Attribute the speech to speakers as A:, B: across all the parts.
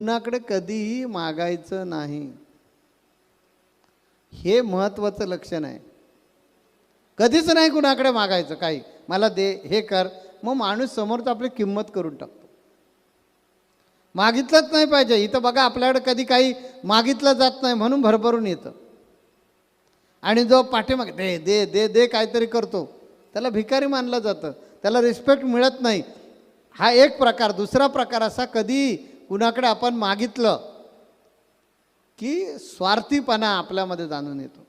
A: कुणाकडे कधीही मागायचं नाही, हे महत्त्वाचं लक्षण आहे. कधीच नाही कुणाकडे मागायचं, काही मला दे, हे कर. मग माणूस समोरचा आपली किंमत करून टाकतो. मागितलंच नाही पाहिजे. इथं बघा, आपल्याकडे कधी काही मागितलं जात नाही म्हणून भरभरून येतं. आणि जो पाठीमागे दे दे दे दे काहीतरी करतो, त्याला भिकारी मानलं जातं, त्याला रिस्पेक्ट मिळत नाही. हा एक प्रकार. दुसरा प्रकार असा, कधी कुणाकडे आपण मागितलं की स्वार्थीपणा आपल्यामध्ये जाणून येतो.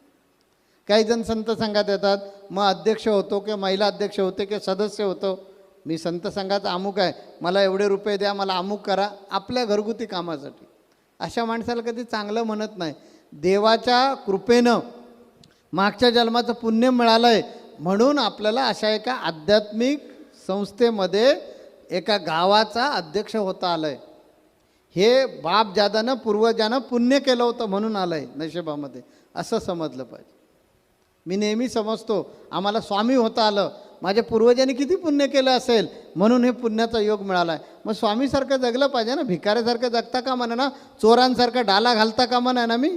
A: काही जण संत संघात येतात, मग अध्यक्ष होतो किंवा महिला अध्यक्ष होते किंवा सदस्य होतो. मी संत संघाचा अमुक आहे, मला एवढे रुपये द्या, मला अमुक करा, आपल्या घरगुती कामासाठी. अशा माणसाला कधी चांगलं म्हणत नाही. देवाच्या कृपेनं मागच्या जन्माचं पुण्य मिळालं आहे म्हणून आपल्याला अशा एका आध्यात्मिक संस्थेमध्ये एका गावाचा अध्यक्ष होता आलं आहे. हे बापजादानं पूर्वजानं पुण्य केलं होतं म्हणून आलं आहे नशिबामध्ये, असं समजलं पाहिजे. मी नेहमी समजतो, आम्हाला स्वामी होता आलं, माझ्या पूर्वजांनी किती पुण्य केलं असेल म्हणून हे पुण्याचा योग मिळाला आहे. मग स्वामीसारखं जगलं पाहिजे ना, भिकाऱ्यासारखं जगता का म्हणा ना, चोरांसारखं डाला घालता का म्हणा ना. मी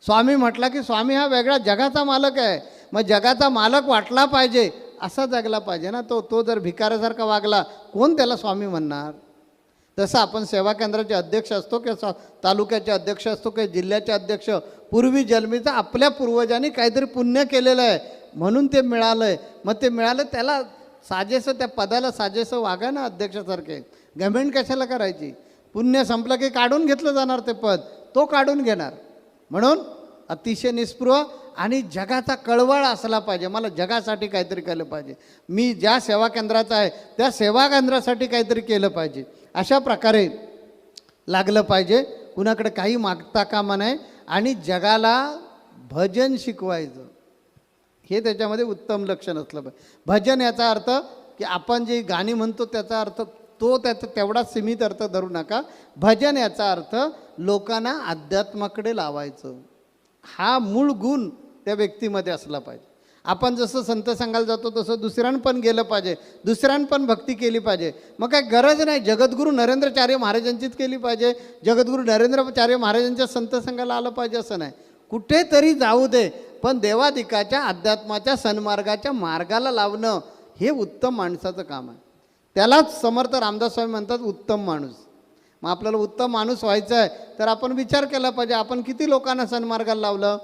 A: स्वामी म्हटला की स्वामी हा वेगळा जगाचा मालक आहे, मग जगाचा मालक वाटला पाहिजे, असा जगला पाहिजे ना. तो जर भिकाऱ्यासारखा वागला, कोण त्याला स्वामी म्हणणार? तसं आपण सेवा केंद्राचे अध्यक्ष असतो किंवा तालुक्याचे अध्यक्ष असतो किंवा जिल्ह्याचे अध्यक्ष, पूर्वी जन्मीचं आपल्या पूर्वजांनी काहीतरी पुण्य केलेलं आहे म्हणून ते मिळालं आहे. मग ते मिळालं, त्याला साजेसं, त्या पदाला साजेसं वागा ना अध्यक्षासारखे. घमेंड कशाला करायची? पुण्य संपलं की काढून घेतलं जाणार ते पद, तो काढून घेणार. म्हणून अतिशय निस्पृह आणि जगाचा कळवळ असला पाहिजे. मला जगासाठी काहीतरी केलं पाहिजे, मी ज्या सेवा केंद्राचा आहे त्या सेवा केंद्रासाठी काहीतरी केलं पाहिजे, अशा प्रकारे लागलं पाहिजे. कुणाकडे काही मागता कामा नये आणि जगाला भजन शिकवायचं, हे त्याच्यामध्ये उत्तम लक्षण असलं पाहिजे. भजन याचा अर्थ की आपण जे गाणी म्हणतो त्याचा अर्थ तो त्याचा तेवढा सीमित अर्थ धरू नका. भजन याचा अर्थ लोकांना अध्यात्माकडे लावायचं, हा मूळ गुण त्या व्यक्तीमध्ये असला पाहिजे. आपण जसं संत संघाला जातो तसं दुसऱ्यानं पण गेलं पाहिजे, दुसऱ्यानं पण भक्ती केली पाहिजे. मग काय गरज नाही जगद्गुरू नरेंद्राचार्य महाराजांचीच केली पाहिजे, जगद्गुरू नरेंद्राचार्य महाराजांच्या संत संघाला आलं पाहिजे असं नाही. कुठेतरी जाऊ दे, पण देवादिकाच्या अध्यात्माच्या सन्मार्गाच्या मार्गाला लावणं हे उत्तम माणसाचं काम आहे. त्यालाच समर्थ रामदास स्वामी म्हणतात उत्तम माणूस. मग आपल्याला उत्तम माणूस व्हायचं आहे तर आपण विचार केला पाहिजे, आपण किती लोकांना सन्मार्गाला लावलं,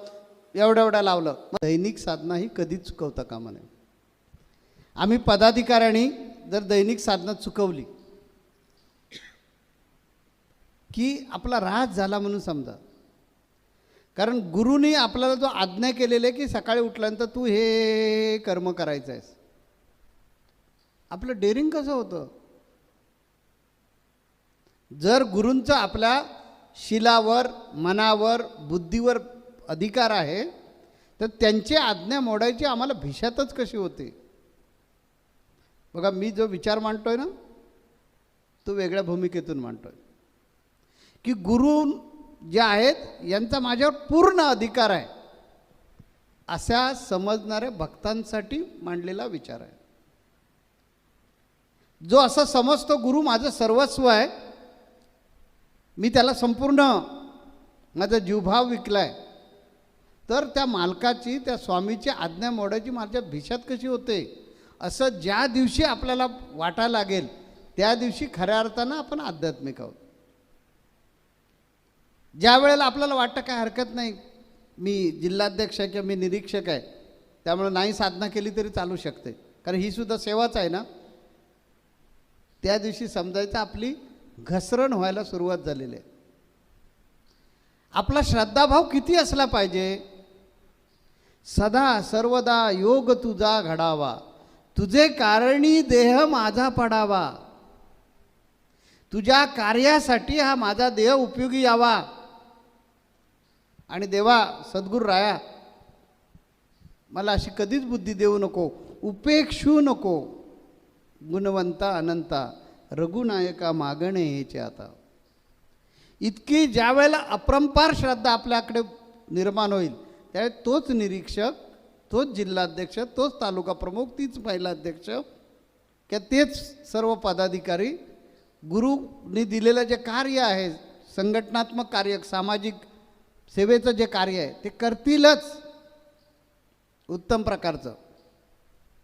A: एवढ्या लावलं. दैनिक साधना ही कधीच चुकवता कामा नये. आम्ही पदाधिकाऱ्यांनी जर दैनिक साधना चुकवली की आपला राज झाला म्हणून समजा. कारण गुरुनी आपल्याला जो आज्ञा केलेला आहे की सकाळी उठल्यानंतर तू हे कर्म करायचं आहेस, आपलं डेअरिंग कसं होतं? जर गुरूंचा आपल्या शिलावर, मनावर, बुद्धीवर अधिकार आहे तर त्यांची आज्ञा मोडायची आम्हाला भिशातच कशी होते? बघा, मी जो विचार मांडतोय ना तो वेगळ्या भूमिकेतून मांडतोय की गुरु जे आहेत यांचा माझ्यावर पूर्ण अधिकार आहे, अशा समजणाऱ्या भक्तांसाठी मांडलेला विचार आहे. जो असं समजतो गुरु माझं सर्वस्व आहे, मी त्याला संपूर्ण माझा जीवभाव विकलाय, तर त्या मालकाची, त्या स्वामीची आज्ञा मोडायची माझ्या भिशात कशी होते? असं ज्या दिवशी आपल्याला वाटायला लागेल त्या दिवशी खऱ्या अर्थानं आपण आध्यात्मिक आहोत. ज्या वेळेला आपल्याला वाटतं काय हरकत नाही, मी जिल्हाध्यक्ष आहे किंवा मी निरीक्षक आहे त्यामुळे नाही साधना केली तरी चालू शकते, कारण ही सुद्धा सेवाच आहे ना, त्या दिवशी समजायचं आपली घसरण व्हायला सुरुवात झालेली आहे. आपला श्रद्धाभाव किती असला पाहिजे? सदा सर्वदा योग तुझा घडावा, तुझे कारणी देह माझा पडावा, तुझ्या कार्यासाठी हा माझा देह उपयोगी यावा. आणि देवा सद्गुरू राया, मला अशी कधीच बुद्धी देऊ नको, उपेक्षू नको, गुणवंता अनंता रघुनायका मागणे हेचे आता. इतकी ज्या वेळेला अपरंपार श्रद्धा आपल्याकडे निर्माण होईल त्यावेळी तोच निरीक्षक, तोच जिल्हाध्यक्ष, तोच तालुका प्रमुख, तीच महिला अध्यक्ष किंवा तेच सर्व पदाधिकारी गुरुनी दिलेलं जे कार्य आहे संघटनात्मक कार्य, सामाजिक सेवेचं जे कार्य आहे ते करतीलच उत्तम प्रकारचं,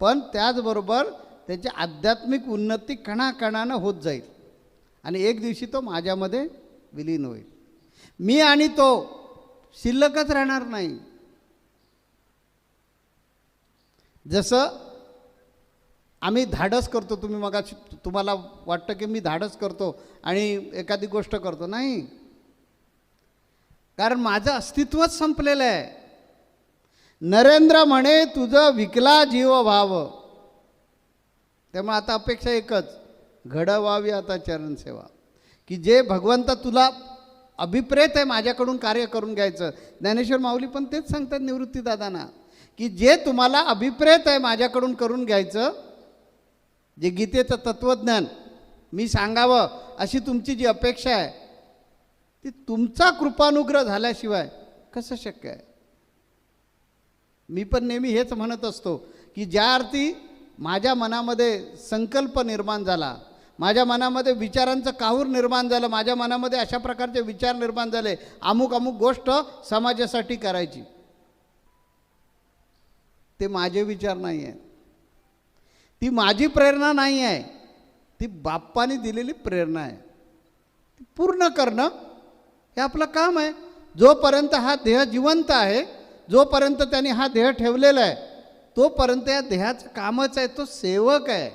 A: पण त्याचबरोबर त्याची आध्यात्मिक उन्नती कणाकणानं होत जाईल आणि एक दिवशी तो माझ्यामध्ये विलीन होईल. मी आणि तो शिल्लकच राहणार नाही. जसं आम्ही धाडस करतो, तुम्ही मग तुम्हाला वाटतं की मी धाडस करतो आणि एखादी गोष्ट करतो, नाही, कारण माझं अस्तित्वच संपलेलं आहे. नरेंद्र म्हणे तुझं विकला जीव भाव. त्यामुळे आता अपेक्षा एकच, घडवावी आता चरणसेवा, की जे भगवंत तुला अभिप्रेत आहे माझ्याकडून कार्य करून घ्यायचं. ज्ञानेश्वर माऊली पण तेच सांगतात निवृत्तीदादांना, की जे तुम्हाला अभिप्रेत आहे माझ्याकडून करून घ्यायचं, जे गीतेचं तत्त्वज्ञान मी सांगावं अशी तुमची जी अपेक्षा आहे, ती तुमचा कृपानुग्रह झाल्याशिवाय कसं शक्य आहे. मी पण नेहमी हेच म्हणत असतो की ज्या अर्थी माझ्या मनामध्ये संकल्प निर्माण झाला, माझ्या मनामध्ये विचारांचं काहूर निर्माण झालं, माझ्या मनामध्ये अशा प्रकारचे विचार निर्माण झाले, अमुक अमुक गोष्ट समाजासाठी करायची, ते माझे विचार नाही आहे, ती माझी प्रेरणा नाही आहे, ती बाप्पाने दिलेली प्रेरणा आहे. ती पूर्ण करणं हे आपलं काम आहे. जोपर्यंत हा देह जिवंत आहे, जोपर्यंत त्यांनी हा देह ठेवलेला आहे, तोपर्यंत या देहाचं कामच आहे, तो सेवक आहे.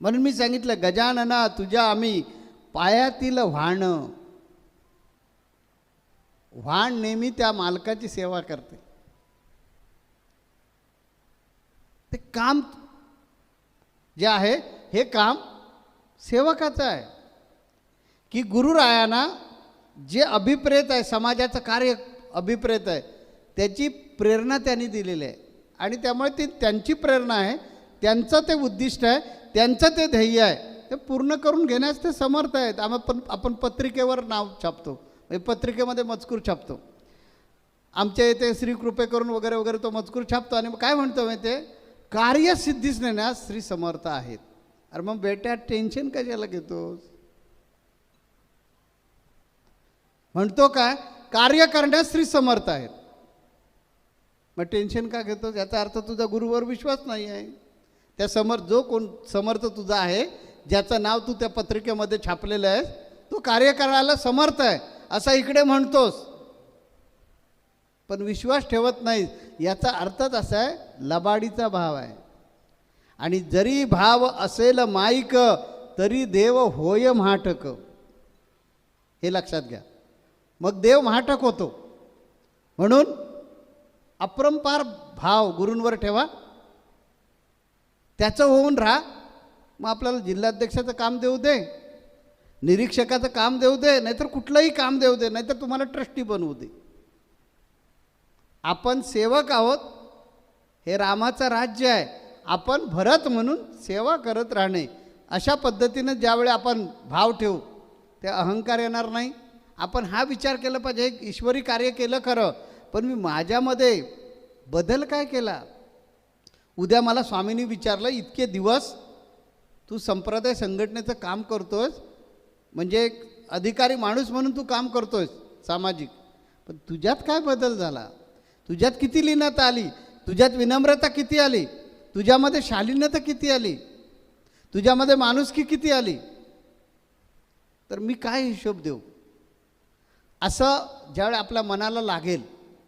A: म्हणून मी सांगितलं, गजानना तुझ्या आम्ही पायातील वाहनं. वाहन नेहमी त्या मालकाची सेवा करते. ते काम जे आहे हे काम सेवकाचं आहे, की गुरुरायांना जे अभिप्रेत आहे, समाजाचं कार्य अभिप्रेत आहे, त्याची प्रेरणा त्यांनी दिलेली आहे आणि त्यामुळे ती त्यांची प्रेरणा आहे, त्यांचं ते उद्दिष्ट आहे, त्यांचं ते ध्येय आहे, ते पूर्ण करून घेण्यास ते समर्थ आहेत. आपण पत्रिकेवर नाव छापतो, म्हणजे पत्रिकेमध्ये मजकूर छापतो. आमच्या इथे श्री कृपे करून वगैरे वगैरे तो मजकूर छापतो आणि काय म्हणतो माहिती आहे, कार्यसिद्धीस नेण्यास श्री समर्थ आहेत. अरे मग बेटा टेन्शन कशाला घेतोस, म्हणतो काय, कार्य करण्यास श्री समर्थ आहेत, मग टेन्शन का घेतोस. याचा अर्थ तुझा गुरुवर विश्वास नाही आहे. त्या जो कोण समर्थ तुझा आहे, ज्याचं नाव तू त्या पत्रिकेमध्ये छापलेलं आहेस, तो कार्य करायला समर्थ आहे असा इकडे म्हणतोस, पण विश्वास ठेवत नाही. याचा अर्थच असा आहे, लबाडीचा भाव आहे. आणि जरी भाव असेल माईक, तरी देव होय म्हाटक. हे लक्षात घ्या, मग देव म्हाटक होतो. म्हणून अपरंपार भाव गुरूंवर ठेवा, त्याचं होऊन राहा. मग आपल्याला जिल्हाध्यक्षाचं काम देऊ दे, निरीक्षकाचं काम देऊ दे, नाहीतर कुठलंही काम देऊ दे, नाहीतर तुम्हाला ट्रस्टी बनवू दे. आपण सेवक आहोत, हे रामाचं राज्य आहे. आपण भरत म्हणून सेवा करत राहणे, अशा पद्धतीनं ज्यावेळी आपण भाव ठेवू, ते अहंकार येणार नाही. आपण हा विचार केला पाहिजे, ईश्वरी कार्य केलं खरं, पण मी माझ्यामध्ये बदल काय केला. उद्या मला स्वामींनी विचारलं, इतके दिवस तू संप्रदाय संघटनेचं काम करतोयस, म्हणजे एक अधिकारी माणूस म्हणून तू काम करतोयस सामाजिक, पण तुझ्यात काय बदल झाला, तुझ्यात किती लीनता आली, तुझ्यात विनम्रता किती आली, तुझ्यामध्ये शालीनता किती आली, तुझ्यामध्ये माणुसकी किती आली, तर मी काय हिशोब देऊ. असं ज्यावेळी आपल्या मनाला लागेल,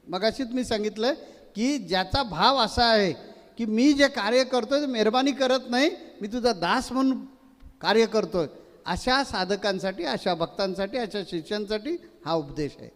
A: मगाशीच मी सांगितलं की ज्याचा भाव असा आहे की मी जे कार्य करतोय ते मेहरबानी करत नाही, मी तुझा दास म्हणून कार्य करतोय, अशा साधकांसाठी, अशा भक्तांसाठी, अशा शिष्यांसाठी हा उपदेश आहे.